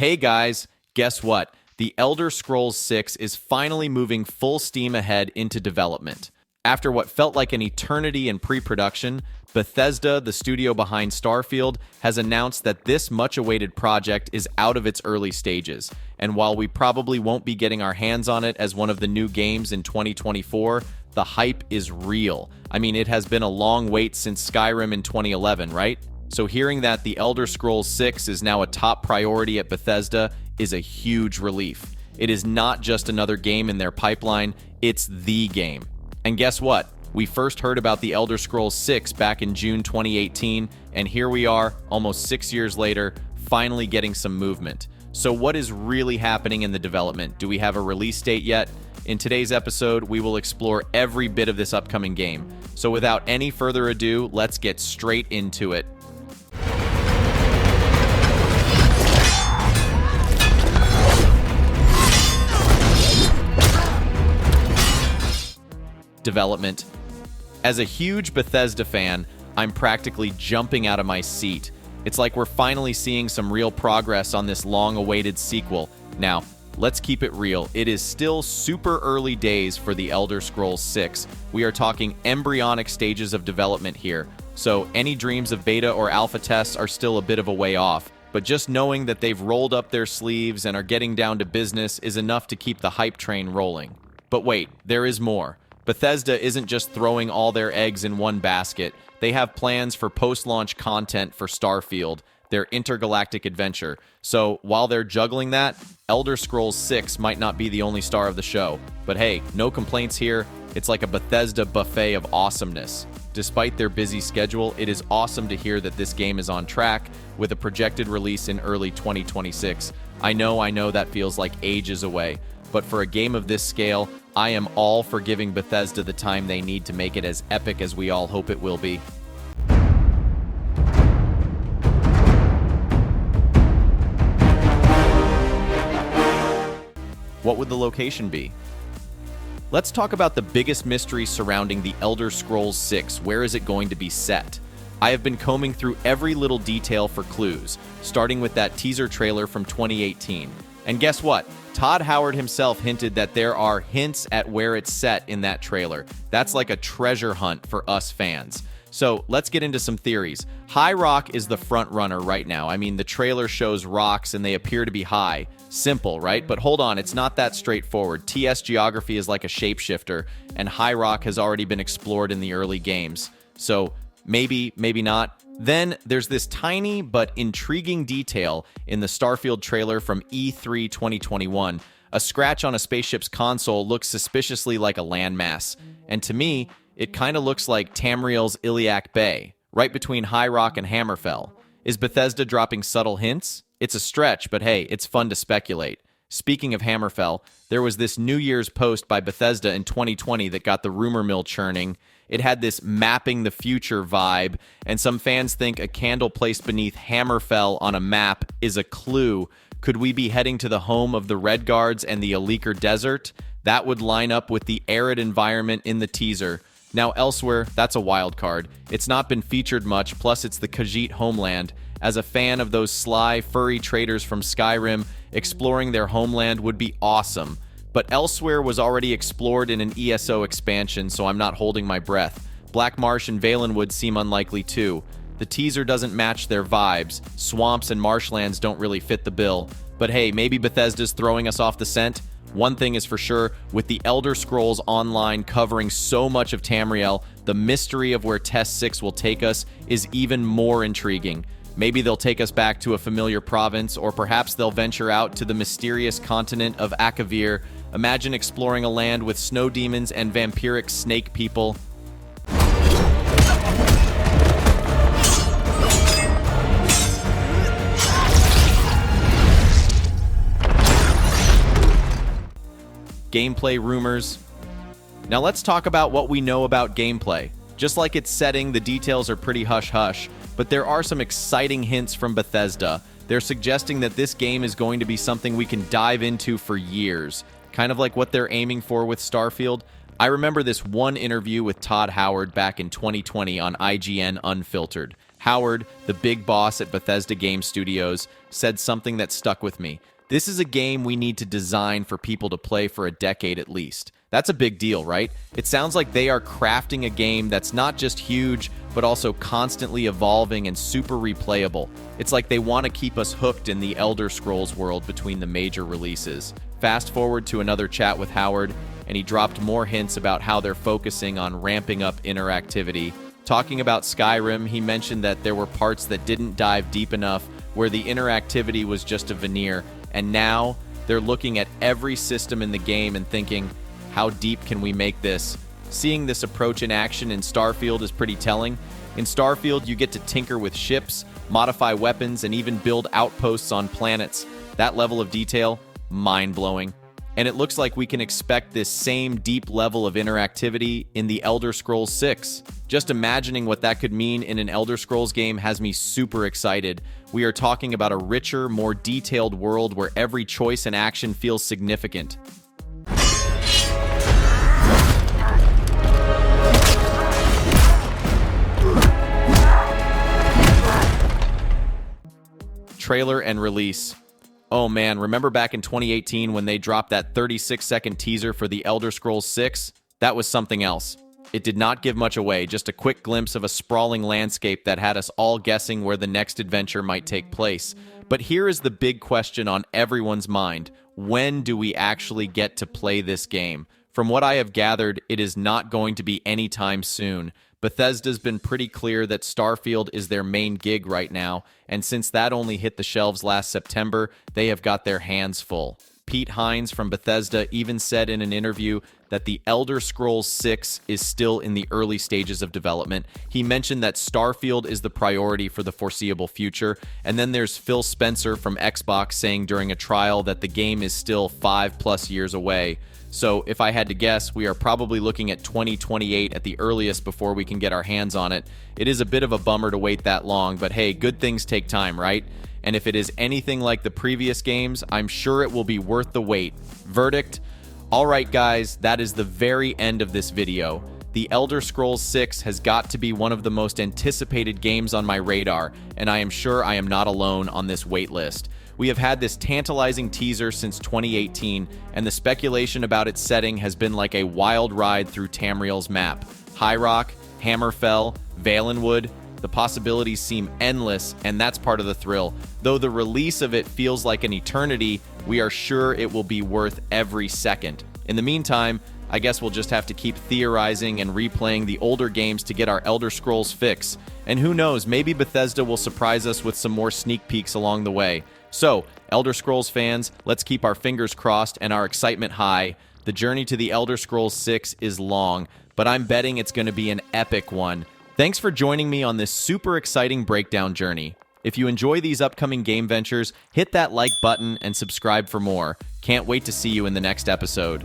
Hey guys, guess what? The Elder Scrolls 6 is finally moving full steam ahead into development. After what felt like an eternity in pre-production, Bethesda, the studio behind Starfield, has announced that this much-awaited project is out of its early stages. And while we probably won't be getting our hands on it as one of the new games in 2024, the hype is real. I mean, it has been a long wait since Skyrim in 2011, right? So hearing that The Elder Scrolls 6 is now a top priority at Bethesda is a huge relief. It is not just another game in their pipeline, it's the game. And guess what? We first heard about The Elder Scrolls 6 back in June 2018, and here we are, almost 6 years later, finally getting some movement. So what is really happening in the development? Do we have a release date yet? In today's episode, we will explore every bit of this upcoming game. So without any further ado, let's get straight into it. Development. As a huge Bethesda fan, I'm practically jumping out of my seat. It's like we're finally seeing some real progress on this long-awaited sequel. Now, let's keep it real. It is still super early days for The Elder Scrolls 6. We are talking embryonic stages of development here, so any dreams of beta or alpha tests are still a bit of a way off. But just knowing that they've rolled up their sleeves and are getting down to business is enough to keep the hype train rolling. But wait, there is more. Bethesda isn't just throwing all their eggs in one basket. They have plans for post-launch content for Starfield, their intergalactic adventure. So while they're juggling that, Elder Scrolls 6 might not be the only star of the show. But hey, no complaints here. It's like a Bethesda buffet of awesomeness. Despite their busy schedule, it is awesome to hear that this game is on track with a projected release in early 2026. I know that feels like ages away. But for a game of this scale, I am all for giving Bethesda the time they need to make it as epic as we all hope it will be. What would the location be? Let's talk about the biggest mystery surrounding The Elder Scrolls 6. Where is it going to be set? I have been combing through every little detail for clues, starting with that teaser trailer from 2018. And guess what? Todd Howard himself hinted that there are hints at where it's set in that trailer. That's like a treasure hunt for us fans. So let's get into some theories. High Rock is the front runner right now. I mean, the trailer shows rocks and they appear to be high. Simple, right? But hold on, it's not that straightforward. TS geography is like a shapeshifter, and High Rock has already been explored in the early games. So maybe not. Then there's this tiny but intriguing detail in the Starfield trailer from E3 2021. A scratch on a spaceship's console looks suspiciously like a landmass. And to me, it kind of looks like Tamriel's Iliac Bay, right between High Rock and Hammerfell. Is Bethesda dropping subtle hints? It's a stretch, but hey, it's fun to speculate. Speaking of Hammerfell, there was this New Year's post by Bethesda in 2020 that got the rumor mill churning. It had this mapping the future vibe, and some fans think a candle placed beneath Hammerfell on a map is a clue. Could we be heading to the home of the Red Guards and the Aleaker Desert? That would line up with the arid environment in the teaser. Now elsewhere, that's a wild card. It's not been featured much, plus it's the Khajiit homeland. As a fan of those sly, furry traders from Skyrim, exploring their homeland would be awesome. But Elsewhere was already explored in an ESO expansion, so I'm not holding my breath. Black Marsh and Valenwood seem unlikely too. The teaser doesn't match their vibes. Swamps and marshlands don't really fit the bill. But hey, maybe Bethesda's throwing us off the scent? One thing is for sure, with The Elder Scrolls Online covering so much of Tamriel, the mystery of where Test 6 will take us is even more intriguing. Maybe they'll take us back to a familiar province, or perhaps they'll venture out to the mysterious continent of Akavir. Imagine exploring a land with snow demons and vampiric snake people. Gameplay rumors. Now let's talk about what we know about gameplay. Just like its setting, the details are pretty hush-hush, but there are some exciting hints from Bethesda. They're suggesting that this game is going to be something we can dive into for years, kind of like what they're aiming for with Starfield. I remember this one interview with Todd Howard back in 2020 on IGN Unfiltered. Howard, the big boss at Bethesda Game Studios, said something that stuck with me. This is a game we need to design for people to play for a decade at least. That's a big deal, right? It sounds like they are crafting a game that's not just huge, but also constantly evolving and super replayable. It's like they want to keep us hooked in the Elder Scrolls world between the major releases. Fast forward to another chat with Howard, and he dropped more hints about how they're focusing on ramping up interactivity. Talking about Skyrim, he mentioned that there were parts that didn't dive deep enough, where the interactivity was just a veneer, and now they're looking at every system in the game and thinking, how deep can we make this? Seeing this approach in action in Starfield is pretty telling. In Starfield, you get to tinker with ships, modify weapons, and even build outposts on planets. That level of detail, mind-blowing. And it looks like we can expect this same deep level of interactivity in the Elder Scrolls 6. Just imagining what that could mean in an Elder Scrolls game has me super excited. We are talking about a richer, more detailed world where every choice and action feels significant. Trailer and release. Oh man, remember back in 2018 when they dropped that 36-second teaser for the Elder Scrolls 6? That was something else. It did not give much away, just a quick glimpse of a sprawling landscape that had us all guessing where the next adventure might take place. But here is the big question on everyone's mind. When do we actually get to play this game? From what I have gathered, it is not going to be anytime soon. Bethesda's been pretty clear that Starfield is their main gig right now, and since that only hit the shelves last September, they have got their hands full. Pete Hines from Bethesda even said in an interview that the Elder Scrolls 6 is still in the early stages of development. He mentioned that Starfield is the priority for the foreseeable future, and then there's Phil Spencer from Xbox saying during a trial that the game is still 5+ years away. So if I had to guess, we are probably looking at 2028 at the earliest before we can get our hands on it. It is a bit of a bummer to wait that long, but hey, good things take time, right? And if it is anything like the previous games, I'm sure it will be worth the wait. Verdict? Alright guys, that is the very end of this video. The Elder Scrolls 6 has got to be one of the most anticipated games on my radar, and I am sure I am not alone on this wait list. We have had this tantalizing teaser since 2018, and the speculation about its setting has been like a wild ride through Tamriel's map. High Rock, Hammerfell, Valenwood, the possibilities seem endless, and that's part of the thrill. Though the release of it feels like an eternity, we are sure it will be worth every second. In the meantime, I guess we'll just have to keep theorizing and replaying the older games to get our Elder Scrolls fix. And who knows, maybe Bethesda will surprise us with some more sneak peeks along the way. So, Elder Scrolls fans, let's keep our fingers crossed and our excitement high. The journey to the Elder Scrolls 6 is long, but I'm betting it's going to be an epic one. Thanks for joining me on this super exciting breakdown journey. If you enjoy these upcoming game ventures, hit that like button and subscribe for more. Can't wait to see you in the next episode.